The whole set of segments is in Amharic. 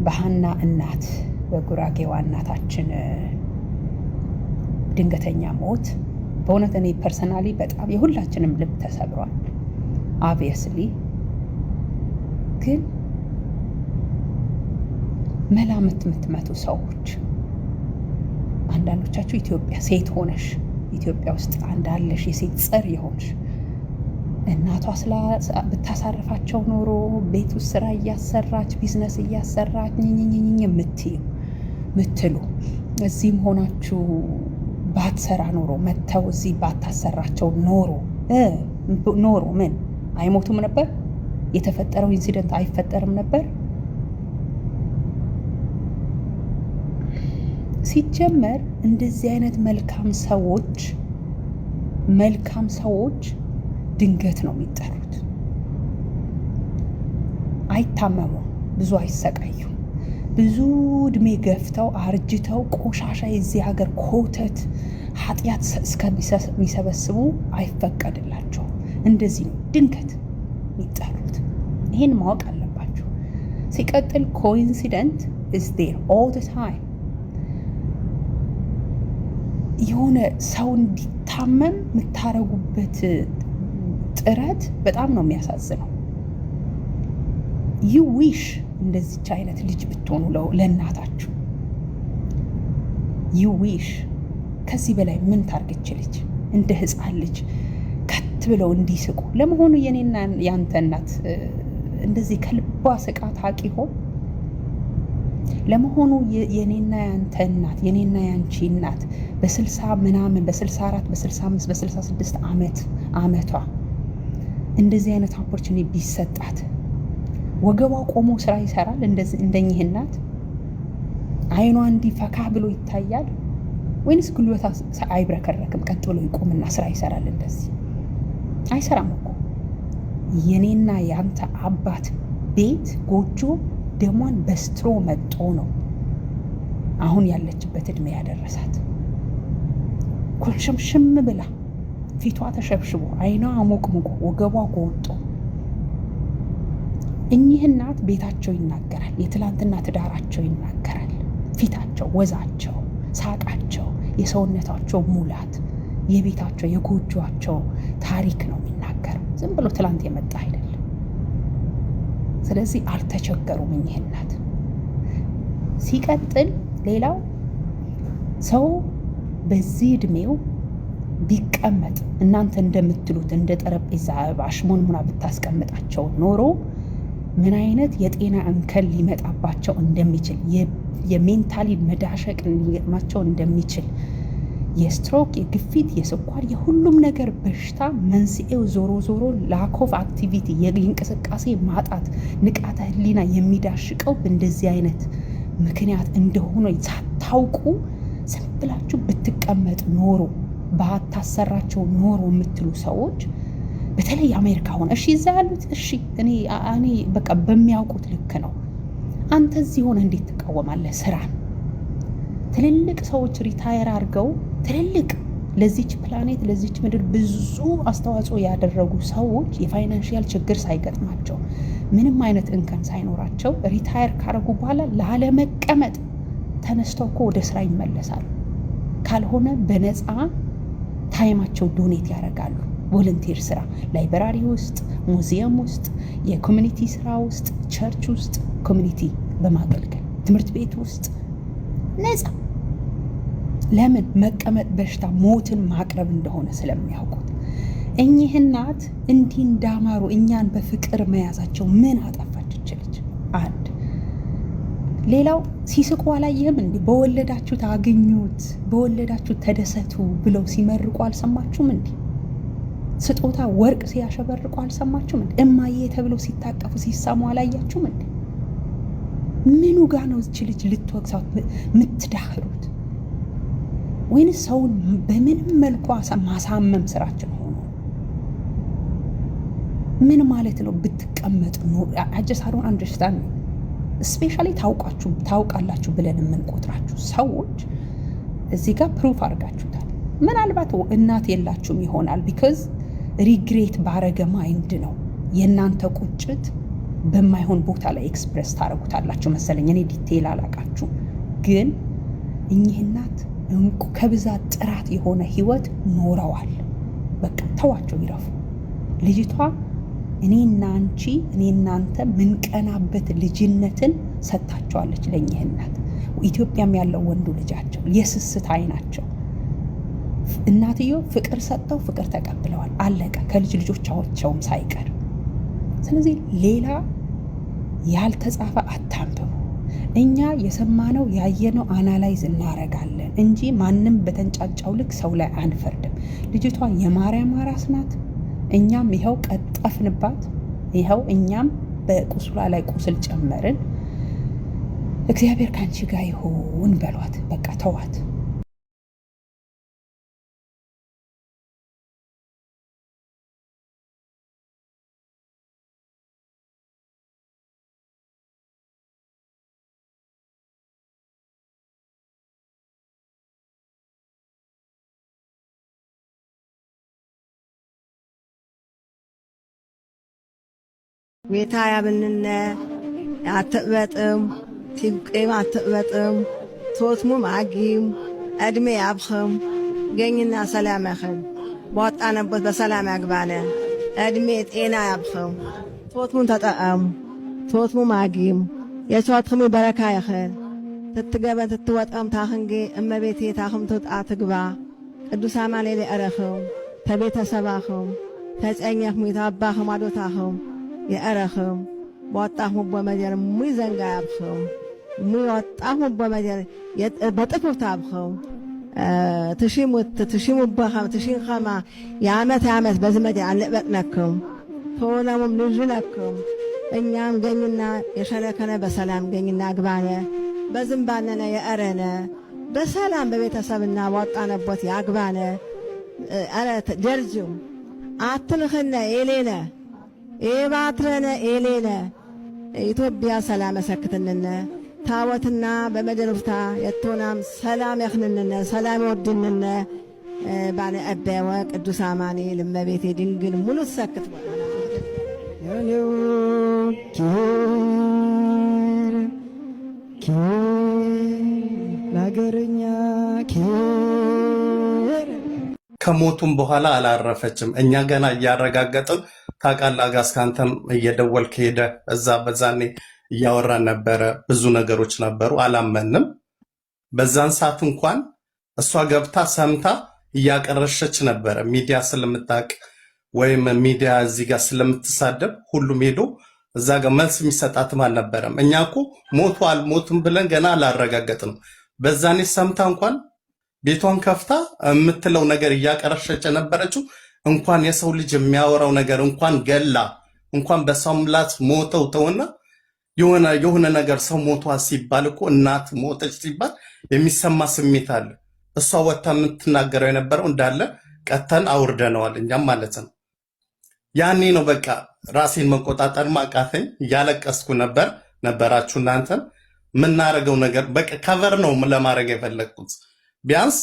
በሃና እናት በጉራጌዋ እናታችን ድንገተኛ ሞት በእውነት እኔ ፐርሰናሊ በጣም የሁላችንም ልብ ተሰብሯል። ኦብቪየስሊ ግን መላምት የምትመቱ ሰዎች አንዳንዶቻችሁ ኢትዮጵያ ሴት ሆነሽ ኢትዮጵያ ውስጥ አንዳለሽ የሴት ጸር የሆንሽ እናቷ ብታሳርፋቸው ኖሮ ቤት ውስጥ ስራ እያሰራች ቢዝነስ እያሰራች ምትሉ እዚህም ሆናችሁ ባትሰራ ኖሮ መተው እዚህ ባታሰራቸው ኖሮ ምን አይሞቱም ነበር? የተፈጠረው ኢንሲደንት አይፈጠርም ነበር? ሲጀመር እንደዚህ አይነት መልካም ሰዎች ድንገት ነው የሚጠሩት። አይታመሙም፣ ብዙ አይሰቃዩም። ብዙ እድሜ ገፍተው አርጅተው ቆሻሻ የዚህ ሀገር ኮተት ኃጢአት እስከሚሰበስቡ አይፈቀድላቸውም። እንደዚህ ነው ድንገት የሚጠሩት። ይህን ማወቅ አለባቸው። ሲቀጥል ኮኢንሲደንት is there all the time። የሆነ ሰው እንዲታመም የምታረጉበት ጥረት በጣም ነው የሚያሳዝነው። you wish እንደዚች አይነት ልጅ ብትሆኑ ለእናታችሁ you wish። ከዚህ በላይ ምን ታርግች ልጅ? እንደ ህፃን ልጅ ከት ብለው እንዲስቁ። ለመሆኑ የኔና ያንተ እናት እንደዚህ ከልቧ ስቃ ታቂ ሆን? ለመሆኑ የኔና ያንተ እናት የኔና ያንቺ እናት በ60 ምናምን በ64 በ65 በ66 ዓመቷ እንደዚህ አይነት ኦፖርቹኒቲ ቢሰጣት ወገቧ ቆሞ ስራ ይሰራል? እንደኚህ እናት አይኗ እንዲፈካ ብሎ ይታያል ወይንስ ጉልበታ አይብረከረክም? ቀጥ ብሎ ይቆምና ስራ ይሰራል? እንደዚህ አይሰራም እኮ። የኔና ያንተ አባት ቤት ጎጆ ደሟን በስትሮ መጦ ነው አሁን ያለችበት እድሜ ያደረሳት። ኩልሽምሽም ብላ ፊቷ ተሸብሽቦ አይኗ አሞቅሙቆ ወገቧ ጎጦ እኚህ እናት ቤታቸው ይናገራል። የትላንትና ትዳራቸው ይናገራል። ፊታቸው፣ ወዛቸው፣ ሳቃቸው፣ የሰውነታቸው ሙላት፣ የቤታቸው የጎጆቸው ታሪክ ነው የሚናገረው። ዝም ብሎ ትላንት የመጣ አይደለም። ስለዚህ አልተቸገሩም እኚህ እናት። ሲቀጥል ሌላው ሰው በዚህ እድሜው ቢቀመጥ እናንተ እንደምትሉት እንደ ጠረጴዛ አሽሞንሙና ብታስቀምጣቸው ኖሮ ምን አይነት የጤና እንከን ሊመጣባቸው እንደሚችል የሜንታሊ መዳሸቅ ሊገጥማቸው እንደሚችል የስትሮክ፣ የግፊት፣ የስኳር፣ የሁሉም ነገር በሽታ መንስኤው ዞሮ ላክ ኦፍ አክቲቪቲ የእንቅስቃሴ ማጣት፣ ንቃተ ህሊና የሚዳሽቀው እንደዚህ አይነት ምክንያት እንደሆነ ሳታውቁ ዝም ብላችሁ ብትቀመጥ ኖሮ ባታሰራቸው ኖሮ የምትሉ ሰዎች በተለይ አሜሪካ ሆነ እሺ፣ እዛ ያሉት እሺ፣ እኔ በቃ በሚያውቁት ልክ ነው። አንተ እዚህ ሆነ እንዴት ትቃወማለህ ስራን? ትልልቅ ሰዎች ሪታየር አድርገው ትልልቅ ለዚች ፕላኔት ለዚች ምድር ብዙ አስተዋጽኦ ያደረጉ ሰዎች የፋይናንሻል ችግር ሳይገጥማቸው ምንም አይነት እንከን ሳይኖራቸው ሪታየር ካረጉ በኋላ ላለመቀመጥ ተነስተው እኮ ወደ ስራ ይመለሳሉ። ካልሆነ በነፃ ታይማቸው ዶኔት ያደርጋሉ። ቮለንቲር ስራ፣ ላይብራሪ ውስጥ፣ ሙዚየም ውስጥ፣ የኮሚኒቲ ስራ ውስጥ፣ ቸርች ውስጥ ኮሚኒቲ በማገልገል ትምህርት ቤት ውስጥ ነፃ። ለምን? መቀመጥ በሽታ ሞትን ማቅረብ እንደሆነ ስለሚያውቁት። እኚህ እናት እንዲህ እንዳማሩ እኛን በፍቅር መያዛቸው ምን አጠፋች ይችላል? አንድ ሌላው ሲስቁ አላየህም እንዴ? በወለዳችሁት አግኙት፣ በወለዳችሁት ተደሰቱ ብለው ሲመርቁ አልሰማችሁም እንዴ? ስጦታ ወርቅ ሲያሸበርቁ አልሰማችሁም እንዴ? እማዬ ተብለው ሲታቀፉ ሲሳሙ አላያችሁም እንዴ? ምኑ ጋ ነው እቺ ልጅ ልትወቅሳት የምትዳህሩት? ወይንስ ሰውን በምንም መልኩ ማሳመም ስራችን ሆኖ ምን ማለት ነው? ብትቀመጥ ነው አጀሳሩን አንደርስታንድ ስፔሻሊ ታውቃላችሁ ብለን የምንቆጥራችሁ ሰዎች እዚህ ጋር ፕሩፍ አድርጋችሁታል። ምናልባት እናት የላችሁም ይሆናል ቢካዝ ሪግሬት ባረገ ማይንድ ነው የእናንተ ቁጭት በማይሆን ቦታ ላይ ኤክስፕረስ ታረጉታላችሁ መሰለኝ። እኔ ዲቴይል አላቃችሁ፣ ግን እኚህ እናት እንቁ ከብዛት ጥራት የሆነ ህይወት ኖረዋል። በቃ ተዋቸው ይረፉ። ልጅቷ እኔና አንቺ እኔ እናንተ ምንቀናበት ልጅነትን ሰጥታቸዋለች ለእኚህ እናት። ኢትዮጵያም ያለው ወንዱ ልጃቸው የስስት አይናቸው እናትዮ ፍቅር ሰጥተው ፍቅር ተቀብለዋል። አለቀ፣ ከልጅ ልጆቻቸውም ሳይቀር። ስለዚህ ሌላ ያልተጻፈ አታንብቡ። እኛ የሰማነው ያየነው አናላይዝ እናረጋለን እንጂ ማንም በተንጫጫው ልክ ሰው ላይ አንፈርድም። ልጅቷ የማርያም አራስ ናት። እኛም ይኸው ቀጠፍንባት፣ ይኸው እኛም በቁስሏ ላይ ቁስል ጨመርን። እግዚአብሔር ካንቺ ጋር ይሁን በሏት። በቃ ተዋት። ቤታ ያብንነ አትበጥም ትብቅም አትበጥም ቶትሙ ማጊም እድሜ ያብኸም ገኝና ሰላም ያኸም በወጣነበት በሰላም ያግባነ እድሜ ጤና ያብኸም ቶትሙን ተጠቀም ቶትሙ ማጊም የቶትሙ በረካ ያኸል ትትገበን ትትወጠም ታኽንጌ እመቤቴ ታኽም ትውጣ ትግባ ቅዱስ አማኑኤል የአረኸም ተቤተሰባኸም ተጸኛኽሙ የታባኸም አዶታኸም የአረኸም በወጣኽሙ በመጀር ሙይ ዘንጋ ያብኸም ሙይ ወጣኽሙ በመጀር በጥፍፍ ታብኸም ትሽሙበኸም ትሽንኸማ የዓመት ዓመት በዝመድ አንለበጥነክም ተወነሙም ልዥነክም እኛም ገኝና የሸለከነ በሰላም ገኝና ግባነ በዝምባነነ የአረነ በሰላም በቤተሰብና በወጣነቦት ያግባነ አረ ጀርጅም አትንኽነ ኤሌነ ኤባትረነ ኤሌነ ኢትዮጵያ ሰላም መሰክትንነ ታወትና በመደርፍታ የቶናም ሰላም ያኽንንነ ሰላም ይወድንነ ባነ አበወ ቅዱስ አማኑኤል እመቤቴ ድንግል ሙሉ ሰክት ያለው ላገርኛ ከሞቱም በኋላ አላረፈችም። እኛ ገና እያረጋገጥን ታውቃለህ። አጋስካንተም እየደወልክ ሄደ እዛ በዛኔ እያወራን ነበረ። ብዙ ነገሮች ነበሩ፣ አላመንም። በዛን ሰዓት እንኳን እሷ ገብታ ሰምታ እያቀረሸች ነበረ። ሚዲያ ስለምታውቅ ወይም ሚዲያ እዚህ ጋር ስለምትሳደብ ሁሉም ሄዶ እዛ ጋር መልስ የሚሰጣትም አልነበረም። እኛ እኮ ሞቱ አልሞቱም ብለን ገና አላረጋገጥንም። በዛኔ ሰምታ እንኳን ቤቷን ከፍታ የምትለው ነገር እያቀረሸች ነበረችው። እንኳን የሰው ልጅ የሚያወራው ነገር እንኳን ገላ እንኳን በሰው ምላስ ሞተው ተውና የሆነ ነገር ሰው ሞቷ ሲባል እኮ እናት ሞተች ሲባል የሚሰማ ስሜት አለ። እሷ ወታ የምትናገረው የነበረው እንዳለ ቀተን አውርደነዋል እኛም ማለት ነው። ያኔ ነው በቃ ራሴን መቆጣጠር ማቃተኝ። እያለቀስኩ ነበራችሁ እናንተን የምናረገው ነገር በቃ ከቨር ነው ለማድረግ የፈለግኩት። ቢያንስ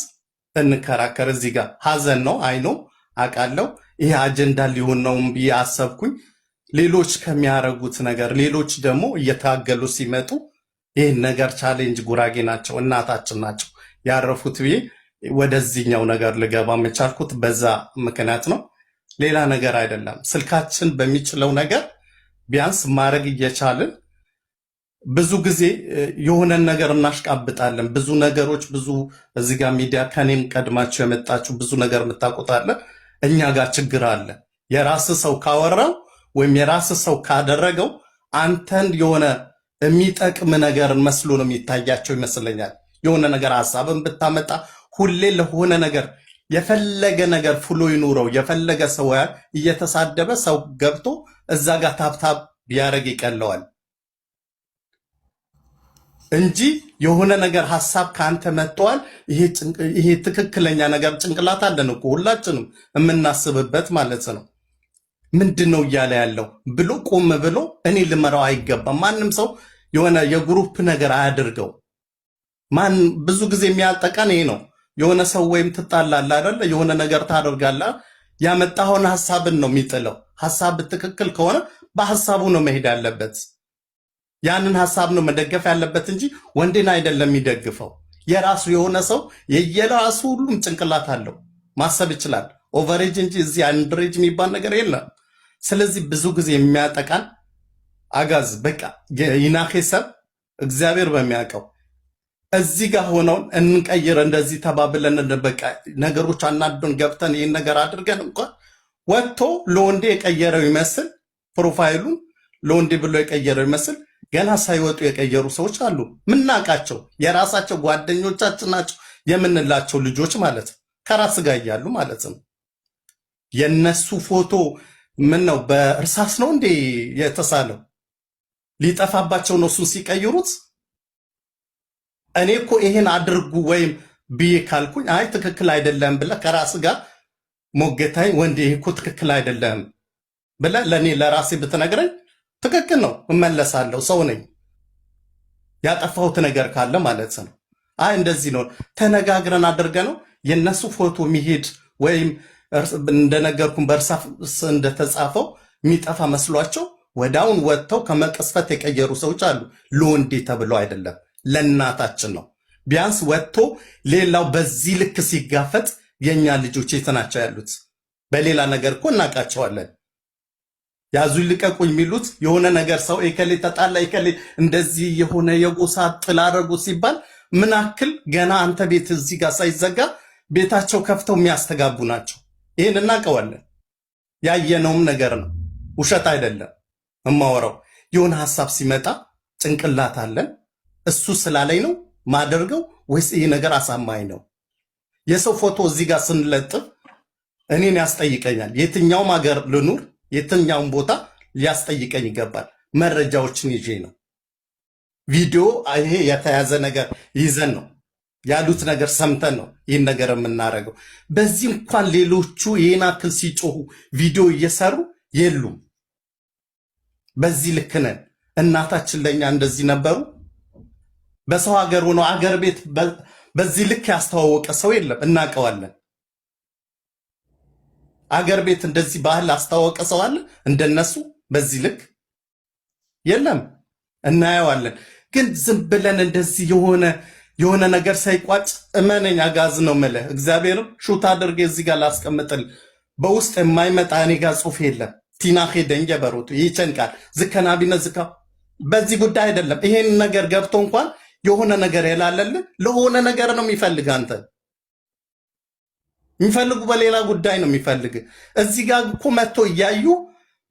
እንከራከር። እዚህ ጋር ሀዘን ነው አይኖ አውቃለሁ። ይሄ አጀንዳ ሊሆን ነው ብዬ አሰብኩኝ። ሌሎች ከሚያረጉት ነገር ሌሎች ደግሞ እየታገሉ ሲመጡ ይህን ነገር ቻሌንጅ ጉራጌ ናቸው እናታችን ናቸው ያረፉት ብዬ ወደዚህኛው ነገር ልገባ መቻልኩት በዛ ምክንያት ነው። ሌላ ነገር አይደለም። ስልካችን በሚችለው ነገር ቢያንስ ማድረግ እየቻልን ብዙ ጊዜ የሆነን ነገር እናሽቃብጣለን። ብዙ ነገሮች ብዙ እዚህ ጋር ሚዲያ ከኔም ቀድማችሁ የመጣችሁ ብዙ ነገር የምታውቁታለ። እኛ ጋር ችግር አለ። የራስ ሰው ካወራው ወይም የራስ ሰው ካደረገው አንተን የሆነ የሚጠቅም ነገር መስሎ ነው የሚታያቸው ይመስለኛል። የሆነ ነገር ሐሳብን ብታመጣ ሁሌ ለሆነ ነገር የፈለገ ነገር ፍሎ ይኑረው የፈለገ ሰው እየተሳደበ ሰው ገብቶ እዛ ጋር ታብታብ ቢያደርግ ይቀለዋል እንጂ የሆነ ነገር ሐሳብ ካንተ መጥቷል። ይሄ ትክክለኛ ነገር ጭንቅላት አለን እኮ ሁላችንም የምናስብበት ማለት ነው። ምንድነው እያለ ያለው ብሎ ቆም ብሎ እኔ ልመራው አይገባም። ማንም ሰው የሆነ የግሩፕ ነገር አያድርገው። ብዙ ጊዜ የሚያጠቃን ይሄ ነው። የሆነ ሰው ወይም ትጣላለህ አይደለ? የሆነ ነገር ታደርጋለህ። ያመጣውን ሐሳብን ነው የሚጥለው። ሐሳብ ትክክል ከሆነ በሐሳቡ ነው መሄድ ያለበት። ያንን ሐሳብ ነው መደገፍ ያለበት እንጂ ወንድን አይደለም የሚደግፈው። የራሱ የሆነ ሰው የየራሱ ሁሉም ጭንቅላት አለው፣ ማሰብ ይችላል። ኦቨሬጅ እንጂ እዚህ አንድሬጅ የሚባል ነገር የለም። ስለዚህ ብዙ ጊዜ የሚያጠቃን አጋዝ በቃ ይናከሰብ እግዚአብሔር በሚያውቀው እዚህ ጋር ሆነው እንቀይር እንደዚህ ተባብለን በቃ ነገሮች አናዶን ገብተን ይሄን ነገር አድርገን እንኳን ወጥቶ ለወንዴ የቀየረው ይመስል ፕሮፋይሉን ለወንዴ ብሎ የቀየረው ይመስል ገና ሳይወጡ የቀየሩ ሰዎች አሉ። ምናቃቸው የራሳቸው ጓደኞቻችን ናቸው የምንላቸው ልጆች ማለት ከራስ ጋር ያያሉ ማለት ነው። የነሱ ፎቶ ምን ነው በእርሳስ ነው እንዴ የተሳለው? ሊጠፋባቸው ነው እሱን ሲቀይሩት። እኔ እኮ ይሄን አድርጉ ወይም ብዬ ካልኩኝ አይ ትክክል አይደለም ብለህ ከራስ ጋር ሞገታይ ወንዴ ይሄ እኮ ትክክል አይደለም ብለህ ለኔ ለራሴ ብትነግረኝ ትክክል ነው እመለሳለሁ። ሰው ነኝ። ያጠፋሁት ነገር ካለ ማለት ነው። አይ እንደዚህ ነው ተነጋግረን አድርገ ነው የነሱ ፎቶ የሚሄድ ወይም እንደነገርኩም በእርሳስ እንደተጻፈው የሚጠፋ መስሏቸው ወዳውን ወጥተው ከመቀስፈት የቀየሩ ሰዎች አሉ። ለወንዴ ተብሎ አይደለም ለእናታችን ነው። ቢያንስ ወጥቶ ሌላው በዚህ ልክ ሲጋፈጥ የኛ ልጆች የተናቸው ያሉት በሌላ ነገር እኮ እናቃቸዋለን። ያዙ ልቀቁኝ የሚሉት የሆነ ነገር ሰው ኤከሌ ተጣላ ኤከሌ እንደዚህ የሆነ የጎሳ ጥል አደረጉ ሲባል ምን አክል ገና አንተ ቤት እዚህ ጋር ሳይዘጋ ቤታቸው ከፍተው የሚያስተጋቡ ናቸው። ይሄን እናቀዋለን። ያየነውም ነገር ነው፣ ውሸት አይደለም እማወራው። የሆነ ሐሳብ ሲመጣ ጭንቅላት አለን። እሱ ስላለኝ ነው ማደርገው ወይስ ይሄ ነገር አሳማኝ ነው? የሰው ፎቶ እዚህ ጋር ስንለጥፍ እኔን ያስጠይቀኛል። የትኛውም ሀገር ልኑር የትኛውም ቦታ ሊያስጠይቀኝ ይገባል። መረጃዎችን ይዤ ነው። ቪዲዮ ይሄ የተያዘ ነገር ይዘን ነው ያሉት ነገር ሰምተን ነው ይህን ነገር የምናደርገው። በዚህ እንኳን ሌሎቹ ይህን አክል ሲጮሁ ቪዲዮ እየሰሩ የሉም። በዚህ ልክ ነን። እናታችን ለኛ እንደዚህ ነበሩ። በሰው ሀገር ሆኖ አገር ቤት በዚህ ልክ ያስተዋወቀ ሰው የለም። እናቀዋለን። አገር ቤት እንደዚህ ባህል አስተዋወቀ ሰው አለ እንደነሱ በዚህ ልክ የለም። እናየዋለን። ግን ዝም ብለን እንደዚህ የሆነ ነገር ሳይቋጭ እመነኝ አጋዝ ነው የምልህ። እግዚአብሔርም ሹት አድርጌ እዚህ ጋር ላስቀምጥል። በውስጥ የማይመጣ እኔ ጋር ጽሑፍ የለም። ቲና ሄደኝ ጀበሮቱ ይጨንቃል። ዝከናቢነ ዝካ በዚህ ጉዳይ አይደለም። ይሄን ነገር ገብቶ እንኳን የሆነ ነገር ያላለልህ ለሆነ ነገር ነው የሚፈልግ። አንተ የሚፈልጉ በሌላ ጉዳይ ነው የሚፈልግ። እዚህ ጋር እኮ መጥቶ እያዩ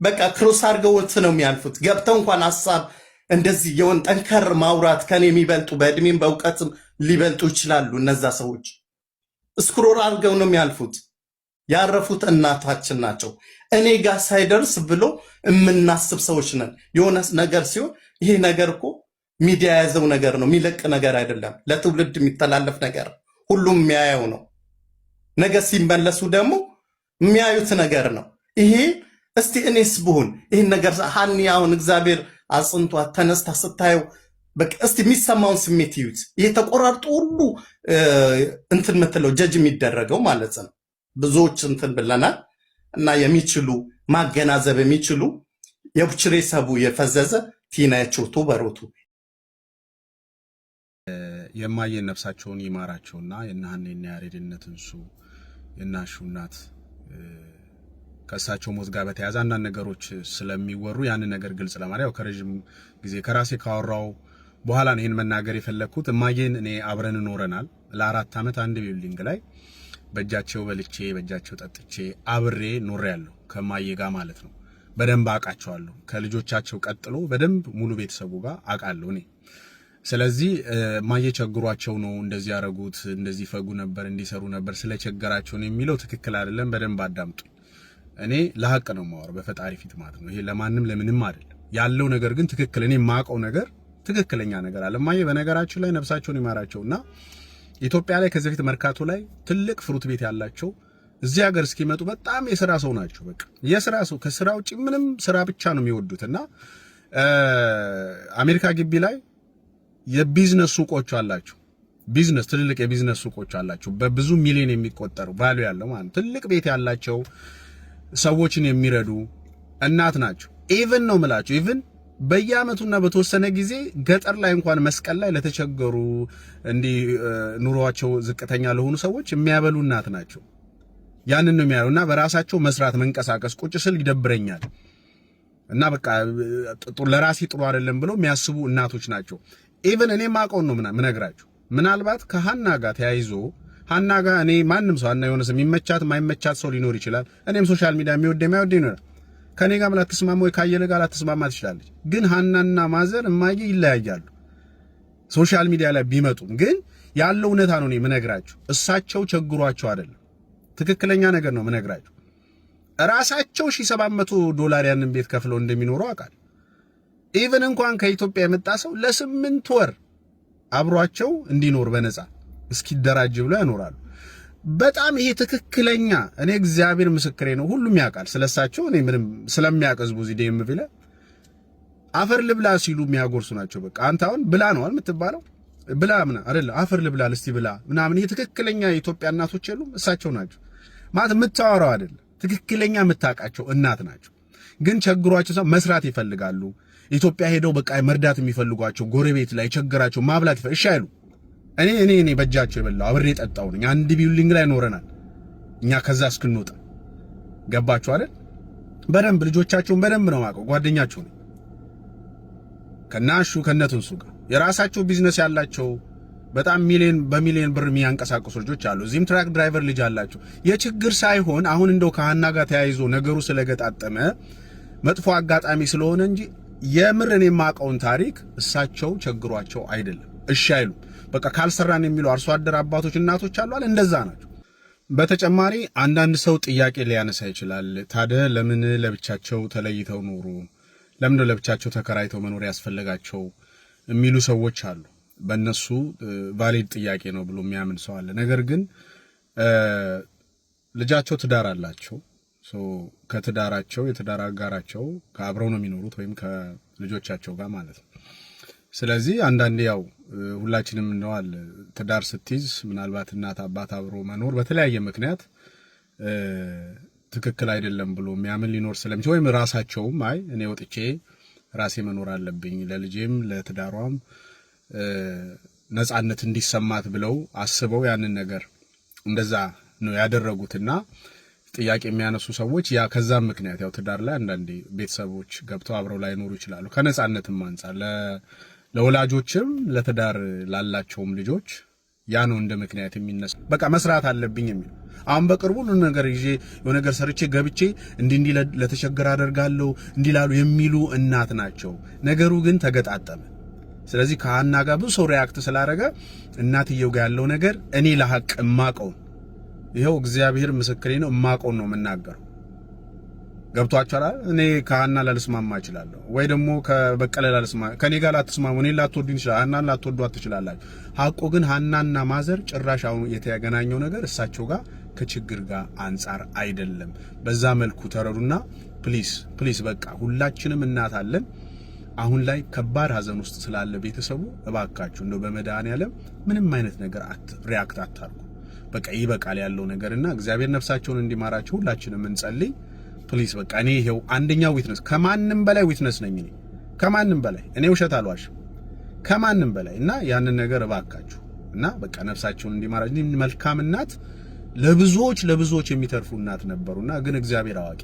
በቃ ክሮስ አድርገውት ነው የሚያልፉት። ገብተው እንኳን ሐሳብ እንደዚህ የሆን ጠንከር ማውራት ከኔ የሚበልጡ በእድሜም በእውቀትም ሊበልጡ ይችላሉ። እነዛ ሰዎች ስክሮል አድርገው ነው የሚያልፉት። ያረፉት እናታችን ናቸው። እኔ ጋር ሳይደርስ ብሎ የምናስብ ሰዎች ነን። የሆነ ነገር ሲሆን ይሄ ነገር እኮ ሚዲያ የያዘው ነገር ነው፣ የሚለቅ ነገር አይደለም። ለትውልድ የሚተላለፍ ነገር ሁሉም የሚያየው ነው። ነገ ሲመለሱ ደግሞ የሚያዩት ነገር ነው። ይሄ እስቲ እኔስ ብሆን ይህን ነገር ሀኒ አሁን እግዚአብሔር አጽንቷት ተነስታ ስታየው በቃ እስቲ የሚሰማውን ስሜት ይዩት። ይሄ ተቆራርጦ ሁሉ እንትን ምትለው ጀጅ የሚደረገው ማለት ነው። ብዙዎች እንትን ብለናል እና የሚችሉ ማገናዘብ የሚችሉ የቡችሬ ሰቡ የፈዘዘ ቲናያቸው በሮቱ የማየን ነፍሳቸውን ይማራቸውና የናህኔና ያሬድነት እንሱ የናሹ እናት ከእሳቸው ሞት ጋር በተያያዘ አንዳንድ ነገሮች ስለሚወሩ ያንን ነገር ግልጽ ለማድረግ ከረጅም ጊዜ ከራሴ ካወራው በኋላ ነው ይሄን መናገር የፈለኩት። እማየን እኔ አብረን ኖረናል ለ4 ዓመት አንድ ቢልዲንግ ላይ በእጃቸው በልቼ በእጃቸው ጠጥቼ አብሬ ኖሬያለሁ ከማየ ጋር ማለት ነው። በደንብ አውቃቸዋለሁ። ከልጆቻቸው ቀጥሎ በደንብ ሙሉ ቤተሰቡ ጋር አውቃለሁ እኔ። ስለዚህ ማየ ቸግሯቸው ነው እንደዚህ ያረጉት፣ እንደዚህ ፈጉ ነበር፣ እንዲሰሩ ነበር ስለቸገራቸው ነው የሚለው ትክክል አይደለም። በደንብ አዳምጡ። እኔ ለሐቅ ነው የማወራው በፈጣሪ ፊት ማለት ነው። ይሄ ለማንም ለምንም አይደለም ያለው ነገር ግን ትክክል እኔ የማውቀው ነገር ትክክለኛ ነገር አለ። ማየ በነገራችን ላይ ነፍሳቸውን ይማራቸውና ኢትዮጵያ ላይ ከዚህ በፊት መርካቶ ላይ ትልቅ ፍሩት ቤት ያላቸው እዚህ ሀገር እስኪመጡ በጣም የሥራ ሰው ናቸው። በቃ የሥራ ሰው ከሥራ ውጪ ምንም ሥራ ብቻ ነው የሚወዱትና አሜሪካ ግቢ ላይ የቢዝነስ ሱቆች አላቸው። ቢዝነስ ትልልቅ የቢዝነስ ሱቆች አላቸው በብዙ ሚሊዮን የሚቆጠሩ ቫልዩ ያለው ማለት ትልቅ ቤት ያላቸው ሰዎችን የሚረዱ እናት ናቸው። ኢቭን ነው የምላቸው ኢቭን በየአመቱና በተወሰነ ጊዜ ገጠር ላይ እንኳን መስቀል ላይ ለተቸገሩ እንዲ ኑሮአቸው ዝቅተኛ ለሆኑ ሰዎች የሚያበሉ እናት ናቸው። ያንን ነው የሚያዩና በራሳቸው መስራት መንቀሳቀስ ቁጭ ስል ይደብረኛል እና በቃ ለራሴ ጥሩ አይደለም ብለው የሚያስቡ እናቶች ናቸው። ኢቭን እኔ ማቀውን ነው ምነግራችሁ ምናልባት ከሃና ጋር ተያይዞ ሃና ጋር እኔ ማንም ሰው ሃና የሆነ ሰው የሚመቻት ማይመቻት ሰው ሊኖር ይችላል። እኔም ሶሻል ሚዲያ የሚወደኝ ነው ከኔ ጋር ላትስማማ ወይ ካየለ ጋር ላትስማማ ትችላለች። ግን ሃናና ማዘር እማዬ ይለያያሉ። ሶሻል ሚዲያ ላይ ቢመጡም ግን ያለው እውነታ ነው እኔ ምነግራችሁ። እሳቸው ቸግሯቸው አይደለም ትክክለኛ ነገር ነው ምነግራችሁ። ራሳቸው $700 ያንን ቤት ከፍለው እንደሚኖሩ አውቃል። ኢቭን እንኳን ከኢትዮጵያ የመጣ ሰው ለ8 ወር አብሯቸው እንዲኖር በነፃ እስኪደራጅ ብሎ ያኖራሉ። በጣም ይሄ ትክክለኛ እኔ እግዚአብሔር ምስክሬ ነው ሁሉም ያውቃል ስለሳቸው። እኔ ምንም ስለሚያቀዝቡ እዚህ ደም ቢለ አፈር ልብላ ሲሉ የሚያጎርሱ ናቸው። በቃ አንተ አሁን ብላ ነው የምትባለው ብላ ምን አይደል አፈር ልብላ እስቲ ብላ ምናምን። ይሄ ትክክለኛ የኢትዮጵያ እናቶች የሉም እሳቸው ናቸው ማለት የምታወራው አይደል ትክክለኛ የምታውቃቸው እናት ናቸው። ግን ቸግሯቸው ሰው መስራት ይፈልጋሉ። ኢትዮጵያ ሄደው በቃ መርዳት የሚፈልጓቸው ጎረቤት ላይ ቸግራቸው ማብላት እሺ አይሉ። እኔ በእጃቸው የበላው አብሬ ጠጣው ነኝ። አንድ ቢልዲንግ ላይ ኖረናል እኛ ከዛ እስክንወጣ ገባችሁ አይደል? በደንብ ልጆቻቸውን በደንብ ነው ማቀው ጓደኛቸው ነው ከናሹ ከነቱንሱ ጋር የራሳቸው ቢዝነስ ያላቸው በጣም በሚሊዮን ብር የሚያንቀሳቅሱ ልጆች አሉ። እዚህም ትራክ ድራይቨር ልጅ አላቸው። የችግር ሳይሆን አሁን እንደው ከሃና ጋር ተያይዞ ነገሩ ስለገጣጠመ መጥፎ አጋጣሚ ስለሆነ እንጂ የምር እኔ የማውቀውን ታሪክ እሳቸው ቸግሯቸው አይደለም እሺ አይሉ። በቃ ካልሰራን የሚሉ አርሶ አደር አባቶች እናቶች አሉ አይደል እንደዛ ናቸው። በተጨማሪ አንዳንድ ሰው ጥያቄ ሊያነሳ ይችላል። ታዲያ ለምን ለብቻቸው ተለይተው ኖሩ? ለምን ለብቻቸው ተከራይተው መኖር ያስፈልጋቸው የሚሉ ሰዎች አሉ። በእነሱ ቫሊድ ጥያቄ ነው ብሎ የሚያምን ሰው አለ። ነገር ግን ልጃቸው ትዳር አላቸው። ከትዳራቸው የትዳር አጋራቸው ከአብረው ነው የሚኖሩት ወይም ከልጆቻቸው ጋር ማለት ነው። ስለዚህ አንዳንዴ ያው ሁላችንም እንደዋል ትዳር ስትይዝ ምናልባት እናት አባት አብሮ መኖር በተለያየ ምክንያት ትክክል አይደለም ብሎ የሚያምን ሊኖር ስለሚችል ወይም ራሳቸውም አይ እኔ ወጥቼ ራሴ መኖር አለብኝ ለልጄም ለትዳሯም ነፃነት እንዲሰማት ብለው አስበው ያንን ነገር እንደዛ ነው ያደረጉትና ጥያቄ የሚያነሱ ሰዎች ያ ከዛም ምክንያት ያው ትዳር ላይ አንዳንዴ ቤተሰቦች ገብተው አብረው ላይ ኖሩ ይችላሉ። ከነፃነትም አንፃር ለወላጆችም ለትዳር ላላቸውም ልጆች ያ ነው እንደ ምክንያት የሚነሳ በቃ መስራት አለብኝ የሚል አሁን በቅርቡ ነገር ይዤ የሆነ ነገር ሰርቼ ገብቼ እንዲህ ለተቸገረ አደርጋለሁ እንዲላሉ የሚሉ እናት ናቸው። ነገሩ ግን ተገጣጠመ። ስለዚህ ከሃና ጋር ብዙ ሰው ሪአክት ስላደረገ እናትየው ጋር ያለው ነገር እኔ ለሐቅ ማቀው ይሄው እግዚአብሔር ምስክሬ ነው ማቀው ነው መናገር ገብቷችኋል። እኔ ከሃና ላልስማማ እችላለሁ ወይ ደግሞ ከበቀለ ላልስማማ ከኔ ጋር ላትስማሙ እኔ ላትወዱኝ ይችላል ሃናን ላትወዷት ትችላላችሁ። ሐቁ ግን ሃናና ማዘር ጭራሽ አሁን የተገናኘው ነገር እሳቸው ጋር ከችግር ጋር አንፃር አይደለም። በዛ መልኩ ተረዱና ፕሊስ በቃ ሁላችንም እናት አለን። አሁን ላይ ከባድ ሀዘን ውስጥ ስላለ ቤተሰቡ እባካችሁ እንደው በመድኃኒዓለም ምንም አይነት ነገር ሪአክት አታርጉ። በቃ ይበቃል ያለው ነገርና እግዚአብሔር ነፍሳቸውን እንዲማራቸው ሁላችንም እንጸልይ ፕሊስ። በቃ እኔ ይሄው አንደኛው ዊትነስ ከማንም በላይ ዊትነስ ነኝ እኔ ከማንም በላይ እኔ ውሸት አልዋሽም ከማንም በላይ እና ያንን ነገር እባካችሁ እና በቃ ነፍሳቸውን እንዲማራቸው መልካም እናት ለብዙዎች የሚተርፉ እናት ነበሩና ግን እግዚአብሔር አዋቂ